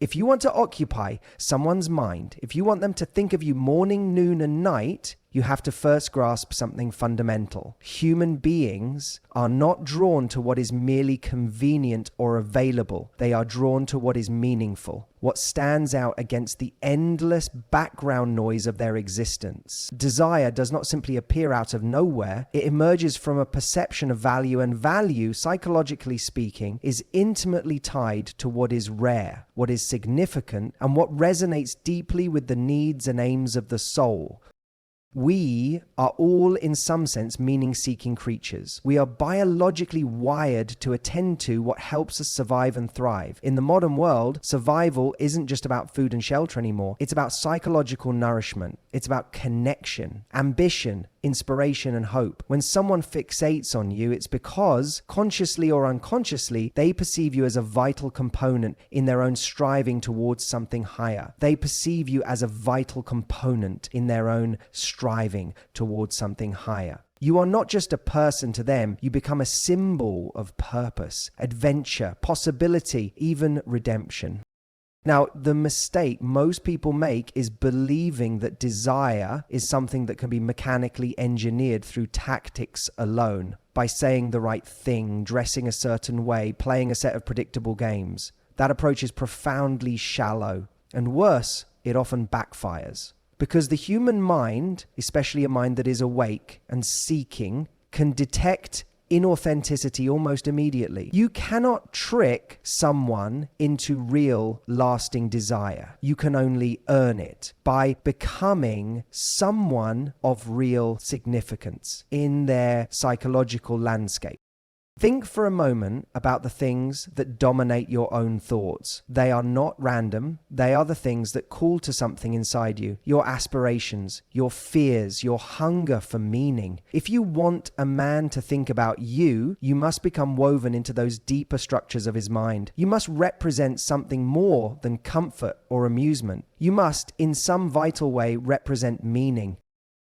If you want to occupy someone's mind, if you want them to think of you morning, noon, and night, you have to first grasp something fundamental. Human beings are not drawn to what is merely convenient or available. They are drawn to what is meaningful, what stands out against the endless background noise of their existence. Desire does not simply appear out of nowhere. It emerges from a perception of value, and value, psychologically speaking, is intimately tied to what is rare, what is significant, and what resonates deeply with the needs and aims of the soul. We are all, in some sense, meaning-seeking creatures. We are biologically wired to attend to what helps us survive and thrive. In the modern world, survival isn't just about food and shelter anymore. It's about psychological nourishment. It's about connection, ambition, inspiration, and hope. When someone fixates on you, it's because, consciously or unconsciously, they perceive you as a vital component in their own striving towards something higher. They perceive you as a vital component in their own striving towards something higher. You are not just a person to them, you become a symbol of purpose, adventure, possibility, even redemption. Now, the mistake most people make is believing that desire is something that can be mechanically engineered through tactics alone, by saying the right thing, dressing a certain way, playing a set of predictable games. That approach is profoundly shallow, and worse, it often backfires. Because the human mind, especially a mind that is awake and seeking, can detect inauthenticity almost immediately. You cannot trick someone into real, lasting desire. You can only earn it by becoming someone of real significance in their psychological landscape. Think for a moment about the things that dominate your own thoughts. They are not random. They are the things that call to something inside you, your aspirations, your fears, your hunger for meaning. If you want a man to think about you, you must become woven into those deeper structures of his mind. You must represent something more than comfort or amusement. You must, in some vital way, represent meaning.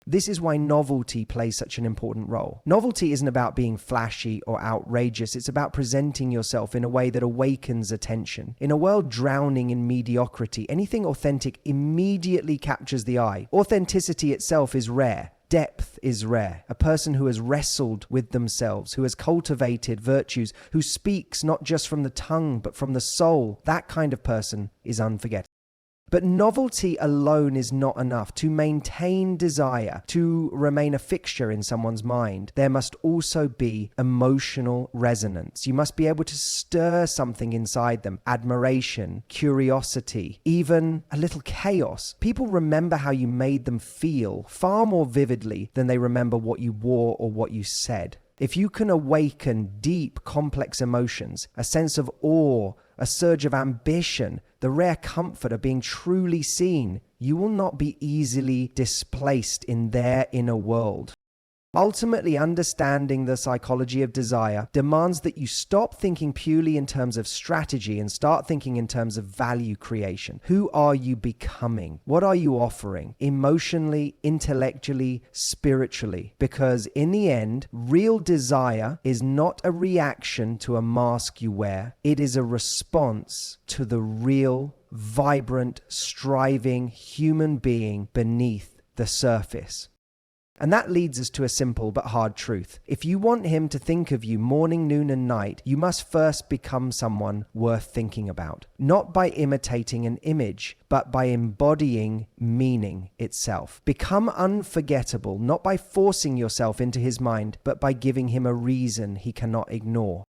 This is why novelty plays such an important role. Novelty isn't about being flashy or outrageous. It's about presenting yourself in a way that awakens attention. In a world drowning in mediocrity, anything authentic immediately captures the eye. Authenticity itself is rare. Depth is rare. A person who has wrestled with themselves, who has cultivated virtues, who speaks not just from the tongue, but from the soul, that kind of person is unforgettable. But novelty alone is not enough. To maintain desire, to remain a fixture in someone's mind, there must also be emotional resonance. You must be able to stir something inside them. Admiration, curiosity, even a little chaos. People remember how you made them feel far more vividly than they remember what you wore or what you said. If you can awaken deep, complex emotions, a sense of awe, a surge of ambition, the rare comfort of being truly seen, you will not be easily displaced in their inner world. Ultimately, understanding the psychology of desire demands that you stop thinking purely in terms of strategy and start thinking in terms of value creation. Who are you becoming? What are you offering? Emotionally, intellectually, spiritually? Because in the end, real desire is not a reaction to a mask you wear. It is a response to the real, vibrant, striving human being beneath the surface. And that leads us to a simple but hard truth. If you want him to think of you morning, noon, and night, you must first become someone worth thinking about. Not by imitating an image, but by embodying meaning itself. Become unforgettable, not by forcing yourself into his mind, but by giving him a reason he cannot ignore.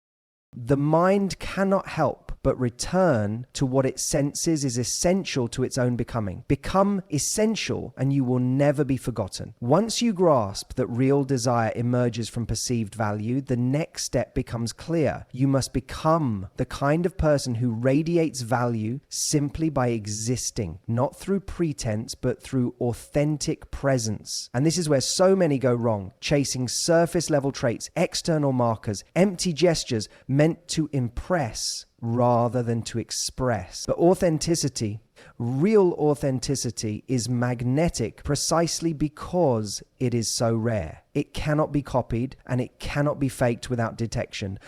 The mind cannot help but return to what it senses is essential to its own becoming. Become essential and you will never be forgotten. Once you grasp that real desire emerges from perceived value, the next step becomes clear. You must become the kind of person who radiates value simply by existing, not through pretense, but through authentic presence. And this is where so many go wrong, chasing surface level traits, external markers, empty gestures meant to impress rather than to express. But authenticity, real authenticity, is magnetic precisely because it is so rare. It cannot be copied and it cannot be faked without detection.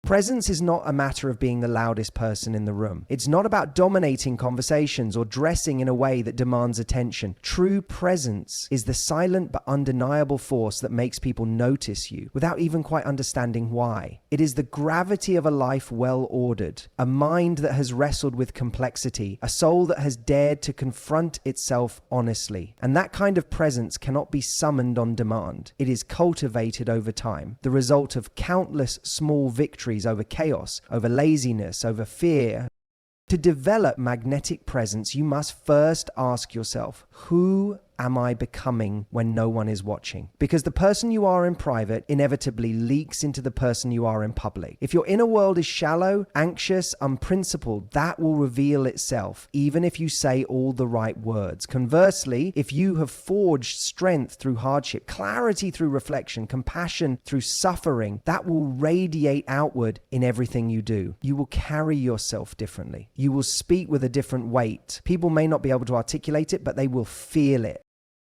Presence is not a matter of being the loudest person in the room. It's not about dominating conversations or dressing in a way that demands attention. True presence is the silent but undeniable force that makes people notice you without even quite understanding why. It is the gravity of a life well ordered, a mind that has wrestled with complexity, a soul that has dared to confront itself honestly. And that kind of presence cannot be summoned on demand. It is cultivated over time, the result of countless small victories over chaos, over laziness, over fear. To develop magnetic presence, you must first ask yourself, who am I becoming when no one is watching? Because the person you are in private inevitably leaks into the person you are in public. If your inner world is shallow, anxious, unprincipled, that will reveal itself, even if you say all the right words. Conversely, if you have forged strength through hardship, clarity through reflection, compassion through suffering, that will radiate outward in everything you do. You will carry yourself differently. You will speak with a different weight. People may not be able to articulate it, but they will feel it.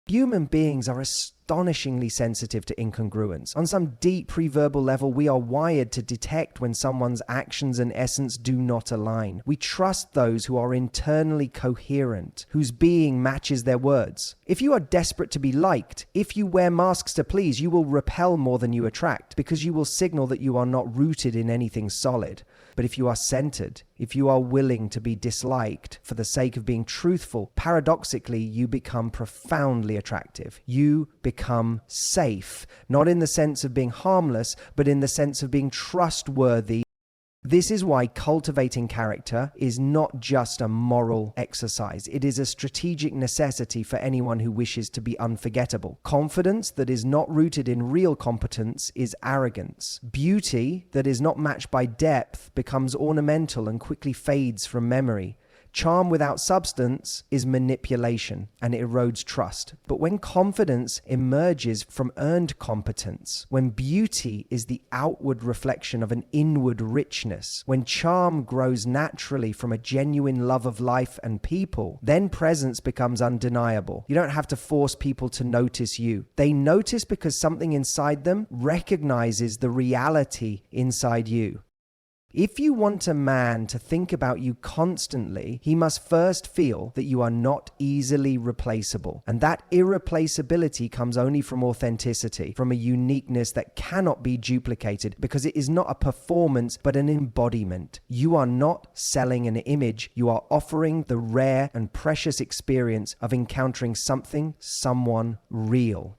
Human beings are astonishingly sensitive to incongruence. On some deep pre-verbal level, we are wired to detect when someone's actions and essence do not align. We trust those who are internally coherent, whose being matches their words. If you are desperate to be liked, if you wear masks to please, you will repel more than you attract, because you will signal that you are not rooted in anything solid. But if you are centered, if you are willing to be disliked for the sake of being truthful, paradoxically, you become profoundly attractive. You become safe, not in the sense of being harmless, but in the sense of being trustworthy. This is why cultivating character is not just a moral exercise. It is a strategic necessity for anyone who wishes to be unforgettable. Confidence that is not rooted in real competence is arrogance. Beauty that is not matched by depth becomes ornamental and quickly fades from memory. Charm without substance is manipulation, and it erodes trust. But when confidence emerges from earned competence, when beauty is the outward reflection of an inward richness, when charm grows naturally from a genuine love of life and people, then presence becomes undeniable. You don't have to force people to notice you. They notice because something inside them recognizes the reality inside you. If you want a man to think about you constantly, he must first feel that you are not easily replaceable. And that irreplaceability comes only from authenticity, from a uniqueness that cannot be duplicated, because it is not a performance, but an embodiment. You are not selling an image. You are offering the rare and precious experience of encountering something, someone real.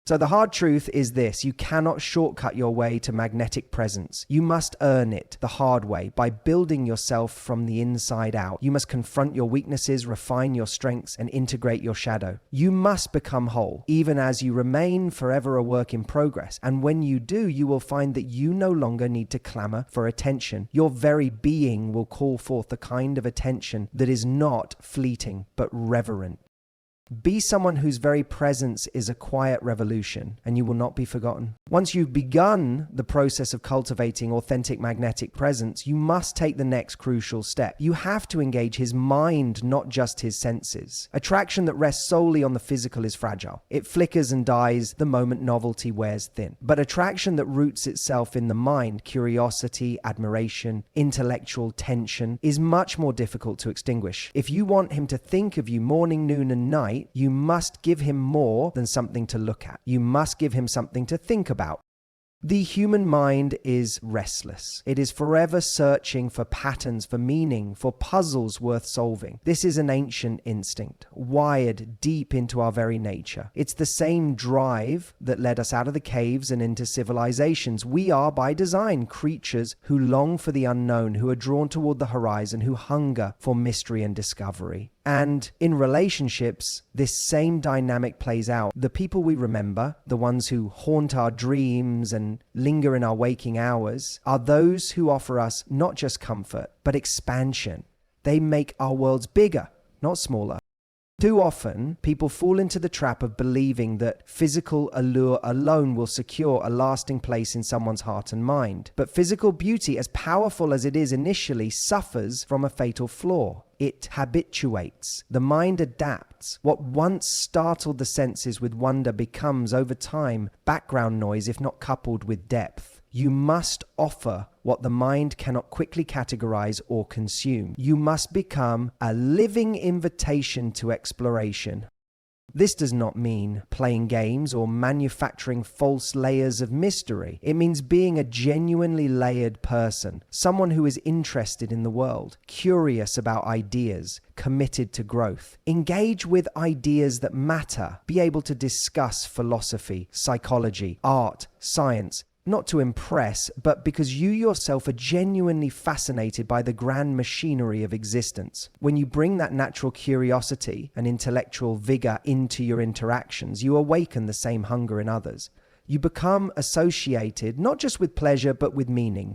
So the hard truth is this: you cannot shortcut your way to magnetic presence. You must earn it the hard way, by building yourself from the inside out. You must confront your weaknesses, refine your strengths, and integrate your shadow. You must become whole, even as you remain forever a work in progress. And when you do, you will find that you no longer need to clamor for attention. Your very being will call forth the kind of attention that is not fleeting, but reverent. Be someone whose very presence is a quiet revolution, and you will not be forgotten. Once you've begun the process of cultivating authentic magnetic presence, you must take the next crucial step. You have to engage his mind, not just his senses. Attraction that rests solely on the physical is fragile. It flickers and dies the moment novelty wears thin. But attraction that roots itself in the mind, curiosity, admiration, intellectual tension, is much more difficult to extinguish. If you want him to think of you morning, noon, and night, you must give him more than something to look at. You must give him something to think about. The human mind is restless. It is forever searching for patterns, for meaning, for puzzles worth solving. This is an ancient instinct, wired deep into our very nature. It's the same drive that led us out of the caves and into civilizations. We are, by design, creatures who long for the unknown, who are drawn toward the horizon, who hunger for mystery and discovery. And in relationships, this same dynamic plays out. The people we remember, the ones who haunt our dreams and linger in our waking hours, are those who offer us not just comfort, but expansion. They make our worlds bigger, not smaller. Too often, people fall into the trap of believing that physical allure alone will secure a lasting place in someone's heart and mind. But physical beauty, as powerful as it is initially, suffers from a fatal flaw. It habituates. The mind adapts. What once startled the senses with wonder becomes, over time, background noise if not coupled with depth. You must offer what the mind cannot quickly categorize or consume. You must become a living invitation to exploration. This does not mean playing games or manufacturing false layers of mystery. It means being a genuinely layered person, someone who is interested in the world, curious about ideas, committed to growth. Engage with ideas that matter. Be able to discuss philosophy, psychology, art, science, not to impress, but because you yourself are genuinely fascinated by the grand machinery of existence. When you bring that natural curiosity and intellectual vigor into your interactions, you awaken the same hunger in others. You become associated not just with pleasure, but with meaning.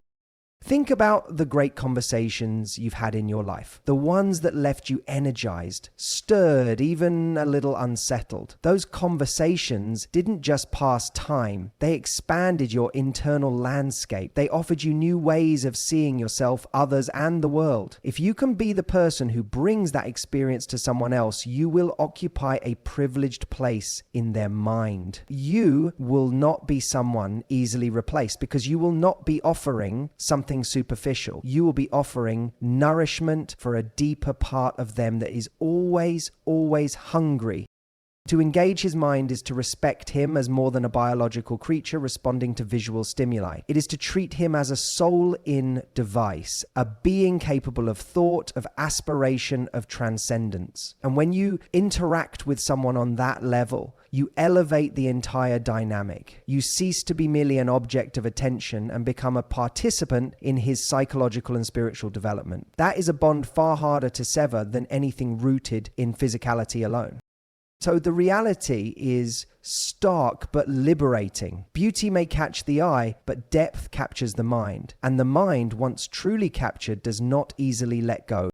Think about the great conversations you've had in your life, the ones that left you energized, stirred, even a little unsettled. Those conversations didn't just pass time, they expanded your internal landscape. They offered you new ways of seeing yourself, others, and the world. If you can be the person who brings that experience to someone else, you will occupy a privileged place in their mind. You will not be someone easily replaced because you will not be offering something superficial. You will be offering nourishment for a deeper part of them that is always hungry. To engage his mind is to respect him as more than a biological creature responding to visual stimuli. It is to treat him as a soul-in device, a being capable of thought, of aspiration, of transcendence. And when you interact with someone on that level, you elevate the entire dynamic. You cease to be merely an object of attention and become a participant in his psychological and spiritual development. That is a bond far harder to sever than anything rooted in physicality alone. So the reality is stark but liberating. Beauty may catch the eye, but depth captures the mind. And the mind, once truly captured, does not easily let go.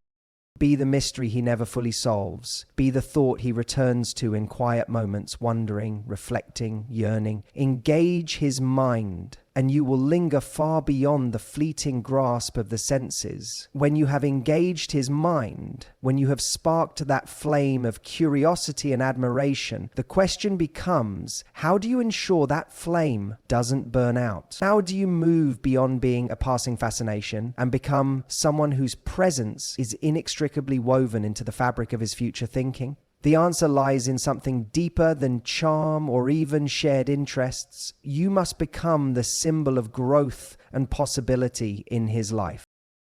Be the mystery he never fully solves. Be the thought he returns to in quiet moments, wondering, reflecting, yearning. Engage his mind, and you will linger far beyond the fleeting grasp of the senses. When you have engaged his mind, when you have sparked that flame of curiosity and admiration, the question becomes, how do you ensure that flame doesn't burn out? How do you move beyond being a passing fascination and become someone whose presence is inextricably woven into the fabric of his future thinking? The answer lies in something deeper than charm or even shared interests. You must become the symbol of growth and possibility in his life.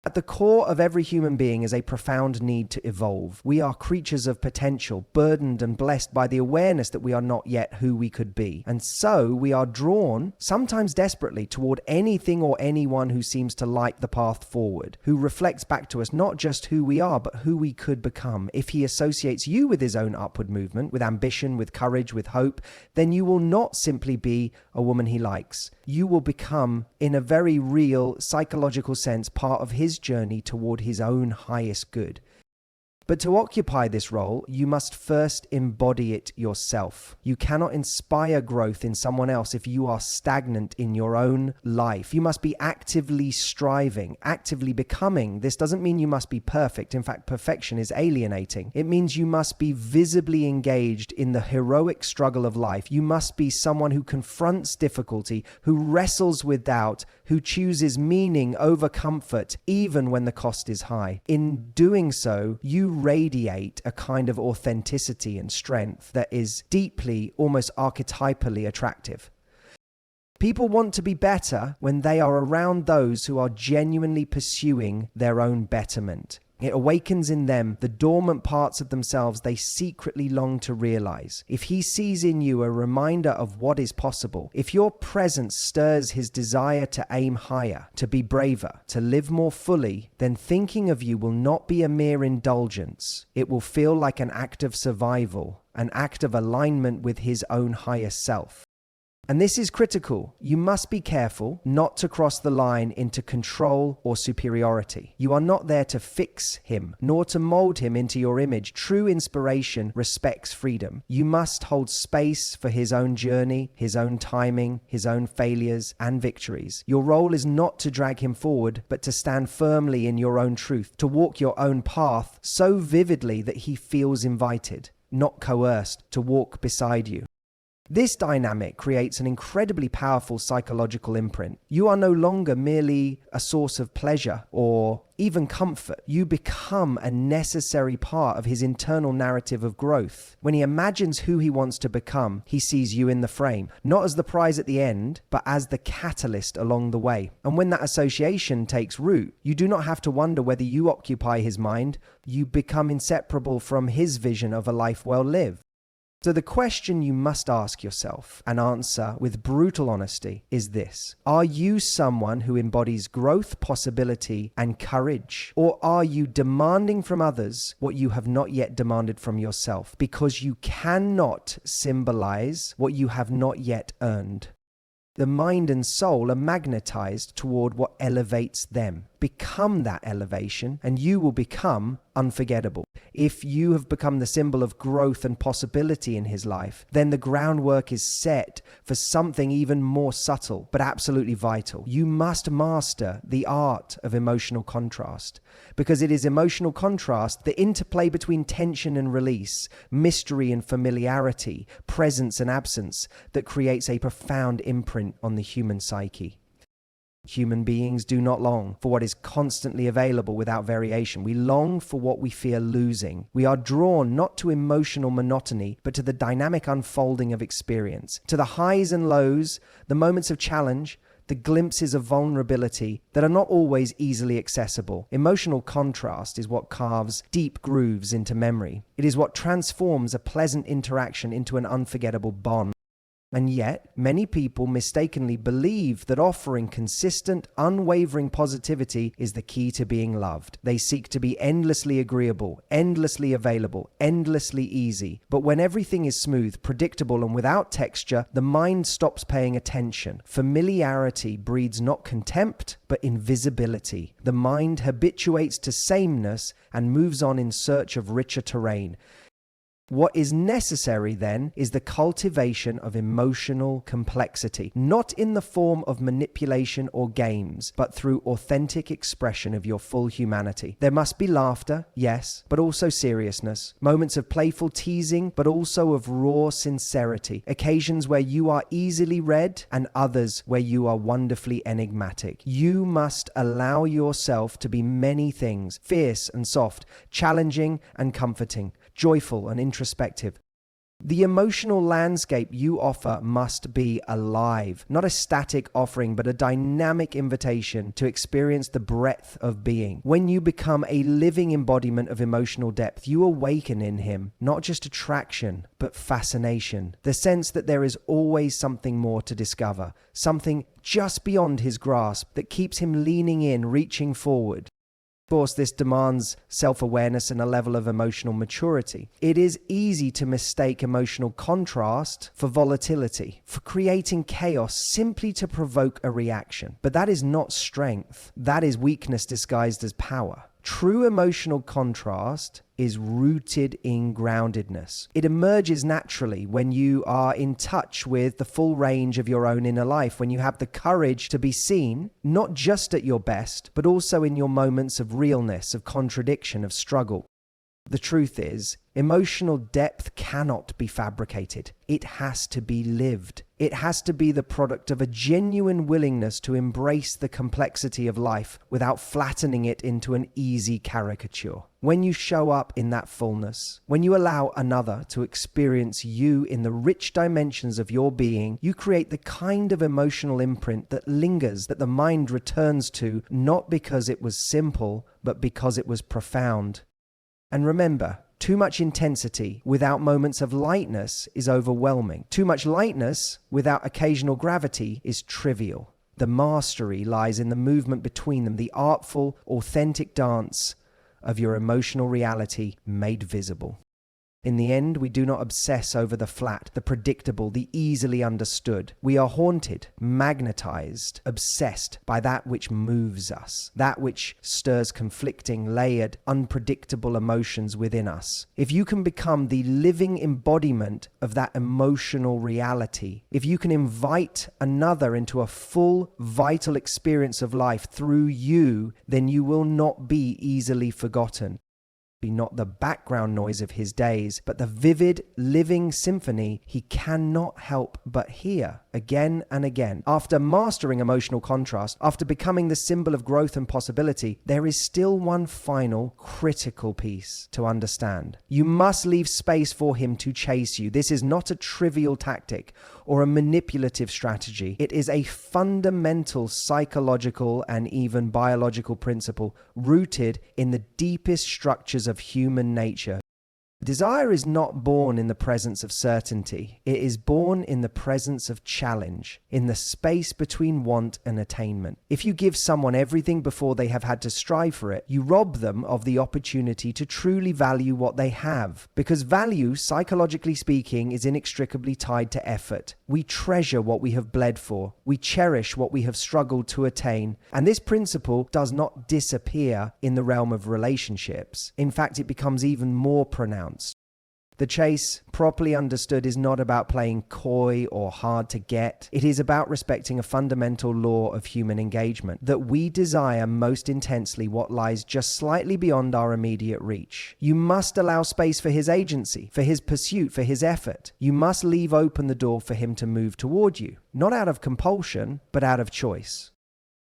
At the core of every human being is a profound need to evolve. We are creatures of potential, burdened and blessed by the awareness that we are not yet who we could be. And so we are drawn, sometimes desperately, toward anything or anyone who seems to light the path forward, who reflects back to us not just who we are, but who we could become. If he associates you with his own upward movement, with ambition, with courage, with hope, then you will not simply be a woman he likes. You will become, in a very real psychological sense, part of his journey toward his own highest good. But to occupy this role, you must first embody it yourself. You cannot inspire growth in someone else if you are stagnant in your own life. You must be actively striving, actively becoming. This doesn't mean you must be perfect. In fact, perfection is alienating. It means you must be visibly engaged in the heroic struggle of life. You must be someone who confronts difficulty, who wrestles with doubt, who chooses meaning over comfort, even when the cost is high. In doing so, you radiate a kind of authenticity and strength that is deeply, almost archetypally attractive. People want to be better when they are around those who are genuinely pursuing their own betterment. It awakens in them the dormant parts of themselves they secretly long to realize. If he sees in you a reminder of what is possible, if your presence stirs his desire to aim higher, to be braver, to live more fully, then thinking of you will not be a mere indulgence. It will feel like an act of survival, an act of alignment with his own higher self. And this is critical. You must be careful not to cross the line into control or superiority. You are not there to fix him, nor to mold him into your image. True inspiration respects freedom. You must hold space for his own journey, his own timing, his own failures and victories. Your role is not to drag him forward, but to stand firmly in your own truth, to walk your own path so vividly that he feels invited, not coerced, to walk beside you. This dynamic creates an incredibly powerful psychological imprint. You are no longer merely a source of pleasure or even comfort. You become a necessary part of his internal narrative of growth. When he imagines who he wants to become, he sees you in the frame, not as the prize at the end, but as the catalyst along the way. And when that association takes root, you do not have to wonder whether you occupy his mind. You become inseparable from his vision of a life well lived. So the question you must ask yourself and answer with brutal honesty is this: are you someone who embodies growth, possibility, and courage? Or are you demanding from others what you have not yet demanded from yourself? Because you cannot symbolize what you have not yet earned. The mind and soul are magnetized toward what elevates them. Become that elevation, and you will become unforgettable. If you have become the symbol of growth and possibility in his life, then the groundwork is set for something even more subtle, but absolutely vital. You must master the art of emotional contrast, because it is emotional contrast, the interplay between tension and release, mystery and familiarity, presence and absence, that creates a profound imprint on the human psyche. Human beings do not long for what is constantly available without variation. We long for what we fear losing. We are drawn not to emotional monotony, but to the dynamic unfolding of experience, to the highs and lows, the moments of challenge, the glimpses of vulnerability that are not always easily accessible. Emotional contrast is what carves deep grooves into memory. It is what transforms a pleasant interaction into an unforgettable bond. And yet, many people mistakenly believe that offering consistent, unwavering positivity is the key to being loved. They seek to be endlessly agreeable, endlessly available, endlessly easy. But when everything is smooth, predictable, and without texture, the mind stops paying attention. Familiarity breeds not contempt, but invisibility. The mind habituates to sameness and moves on in search of richer terrain. What is necessary then is the cultivation of emotional complexity, not in the form of manipulation or games, but through authentic expression of your full humanity. There must be laughter, yes, but also seriousness, moments of playful teasing, but also of raw sincerity, occasions where you are easily read and others where you are wonderfully enigmatic. You must allow yourself to be many things, fierce and soft, challenging and comforting, joyful and introspective. The emotional landscape you offer must be alive, not a static offering, but a dynamic invitation to experience the breadth of being. When you become a living embodiment of emotional depth, you awaken in him not just attraction, but fascination. The sense that there is always something more to discover, something just beyond his grasp that keeps him leaning in, reaching forward. Of course, this demands self-awareness and a level of emotional maturity. It is easy to mistake emotional contrast for volatility, for creating chaos simply to provoke a reaction. But that is not strength. That is weakness disguised as power. True emotional contrast is rooted in groundedness. It emerges naturally when you are in touch with the full range of your own inner life, when you have the courage to be seen, not just at your best, but also in your moments of realness, of contradiction, of struggle. The truth is, emotional depth cannot be fabricated. It has to be lived. It has to be the product of a genuine willingness to embrace the complexity of life without flattening it into an easy caricature. When you show up in that fullness, when you allow another to experience you in the rich dimensions of your being, you create the kind of emotional imprint that lingers, that the mind returns to, not because it was simple, but because it was profound. And remember, too much intensity without moments of lightness is overwhelming. Too much lightness without occasional gravity is trivial. The mastery lies in the movement between them, the artful, authentic dance of your emotional reality made visible. In the end, we do not obsess over the flat, the predictable, the easily understood. We are haunted, magnetized, obsessed by that which moves us, that which stirs conflicting, layered, unpredictable emotions within us. If you can become the living embodiment of that emotional reality, if you can invite another into a full, vital experience of life through you, then you will not be easily forgotten. be not the background noise of his days, but the vivid, living symphony he cannot help but hear again and again. After mastering emotional contrast, after becoming the symbol of growth and possibility, there is still one final critical piece to understand. You must leave space for him to chase you. This is not a trivial tactic or a manipulative strategy. It is a fundamental psychological and even biological principle rooted in the deepest structures of human nature. Desire is not born in the presence of certainty. It is born in the presence of challenge, in the space between want and attainment. If you give someone everything before they have had to strive for it, you rob them of the opportunity to truly value what they have. Because value, psychologically speaking, is inextricably tied to effort. We treasure what we have bled for. We cherish what we have struggled to attain. And this principle does not disappear in the realm of relationships. In fact, it becomes even more pronounced. The chase, properly understood, is not about playing coy or hard to get. It is about respecting a fundamental law of human engagement, that we desire most intensely what lies just slightly beyond our immediate reach. You must allow space for his agency, for his pursuit, for his effort. You must leave open the door for him to move toward you, not out of compulsion, but out of choice.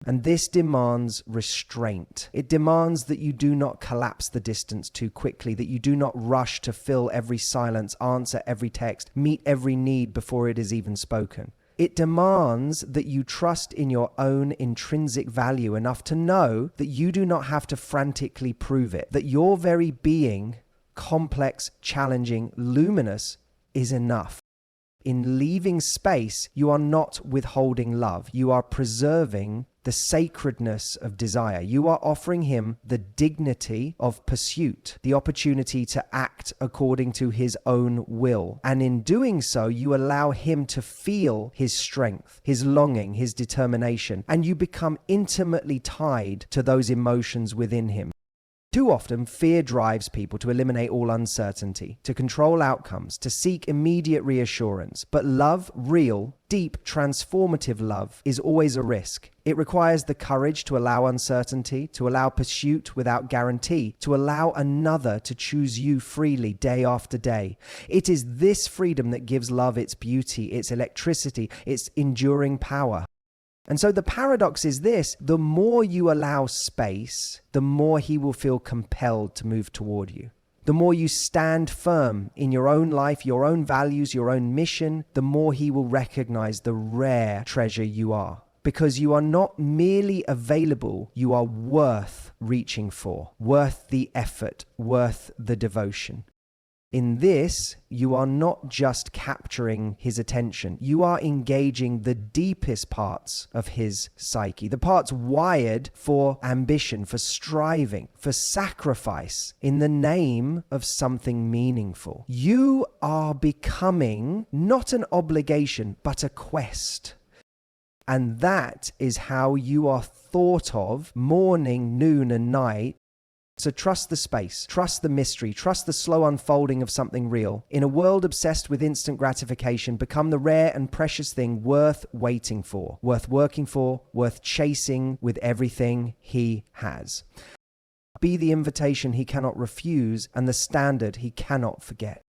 And this demands restraint. It demands that you do not collapse the distance too quickly, that you do not rush to fill every silence, answer every text, meet every need before it is even spoken. It demands that you trust in your own intrinsic value enough to know that you do not have to frantically prove it, that your very being, complex, challenging, luminous, is enough. In leaving space, you are not withholding love. You are preserving the sacredness of desire. You are offering him the dignity of pursuit, the opportunity to act according to his own will. And in doing so, you allow him to feel his strength, his longing, his determination, and you become intimately tied to those emotions within him. Too often, fear drives people to eliminate all uncertainty, to control outcomes, to seek immediate reassurance. But love, real, deep, transformative love, is always a risk. It requires the courage to allow uncertainty, to allow pursuit without guarantee, to allow another to choose you freely day after day. It is this freedom that gives love its beauty, its electricity, its enduring power. And so the paradox is this: the more you allow space, the more he will feel compelled to move toward you. The more you stand firm in your own life, your own values, your own mission, the more he will recognize the rare treasure you are. Because you are not merely available, you are worth reaching for, worth the effort, worth the devotion. In this, you are not just capturing his attention. You are engaging the deepest parts of his psyche, the parts wired for ambition, for striving, for sacrifice in the name of something meaningful. You are becoming not an obligation, but a quest. And that is how you are thought of morning, noon, and night. So trust the space, trust the mystery, trust the slow unfolding of something real. In a world obsessed with instant gratification, become the rare and precious thing worth waiting for, worth working for, worth chasing with everything he has. Be the invitation he cannot refuse and the standard he cannot forget.